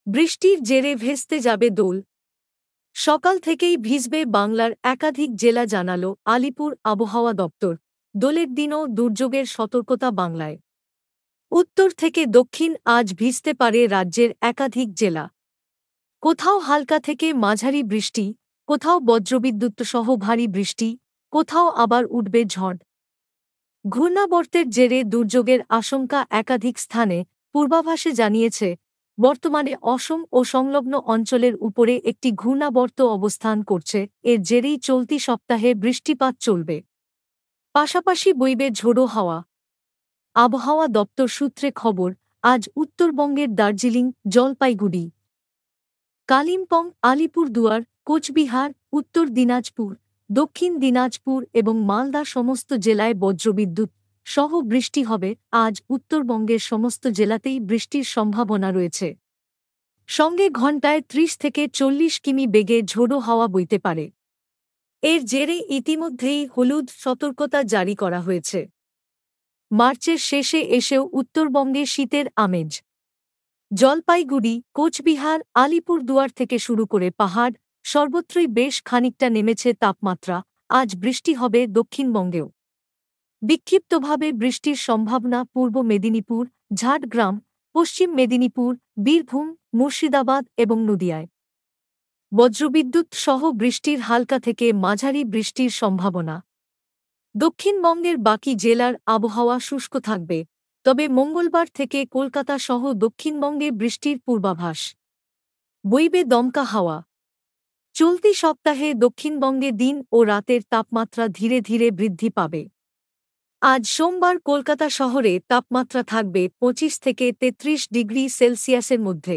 বৃষ্টির জেরে ভেস্তে যাবে দোল। সকাল থেকেই ভিজবে বাংলার একাধিক জেলা, জানাল আলিপুর আবহাওয়া দপ্তর। দোলের দিনও দুর্যোগের সতর্কতা বাংলায়। উত্তর থেকে দক্ষিণ আজ ভিজতে পারে রাজ্যের একাধিক জেলা। কোথাও হালকা থেকে মাঝারি বৃষ্টি, কোথাও বজ্রবিদ্যুৎসহ ভারী বৃষ্টি, কোথাও আবার উঠবে ঝড়। ঘূর্ণাবর্তের জেরে দুর্যোগের আশঙ্কা একাধিক স্থানে। পূর্বাভাসে জানিয়েছে, বর্তমানে অসম ও সংলগ্ন অঞ্চলের উপরে একটি ঘূর্ণাবর্ত অবস্থান করছে। এর জেরেই চলতি সপ্তাহে বৃষ্টিপাত চলবে, পাশাপাশি বইবে ঝোড়ো হাওয়া। আবহাওয়া দপ্তর সূত্রে খবর, আজ উত্তরবঙ্গের দার্জিলিং, জলপাইগুড়ি, কালিম্পং, আলিপুরদুয়ার, কোচবিহার, উত্তর দিনাজপুর, দক্ষিণ দিনাজপুর এবং মালদা সমস্ত জেলায় বজ্রবিদ্যুৎ সহ বৃষ্টি হবে। আজ উত্তরবঙ্গের সমস্ত জেলাতেই বৃষ্টির সম্ভাবনা রয়েছে। সঙ্গে ঘণ্টায় ৩০ থেকে ৪০ কিমি বেগে ঝোড়ো হাওয়া বইতে পারে। এর জেরে ইতিমধ্যেই হলুদ সতর্কতা জারি করা হয়েছে। মার্চের শেষে এসেও উত্তরবঙ্গে শীতের আমেজ। জলপাইগুড়ি, কোচবিহার, আলিপুরদুয়ার থেকে শুরু করে পাহাড় সর্বত্রই বেশ খানিকটা নেমেছে তাপমাত্রা। আজ বৃষ্টি হবে দক্ষিণবঙ্গেও। বিক্ষিপ্তভাবে বৃষ্টির সম্ভাবনা পূর্ব মেদিনীপুর, ঝাড়গ্রাম, পশ্চিম মেদিনীপুর, বীরভূম, মুর্শিদাবাদ এবং নদিয়ায়। বজ্রবিদ্যুৎ সহ বৃষ্টির হালকা থেকে মাঝারি বৃষ্টির সম্ভাবনা। দক্ষিণবঙ্গের বাকি জেলার আবহাওয়া শুষ্ক থাকবে, তবে মঙ্গলবার থেকে কলকাতা সহ দক্ষিণবঙ্গে বৃষ্টির পূর্বাভাস। বইবে দমকা হাওয়া। চলতি সপ্তাহে দক্ষিণবঙ্গে দিন ও রাতের তাপমাত্রা ধীরে ধীরে বৃদ্ধি পাবে। আজ সোমবার কলকাতা শহরে তাপমাত্রা থাকবে ২৫ থেকে ৩৩ ডিগ্রি সেলসিয়াসের মধ্যে।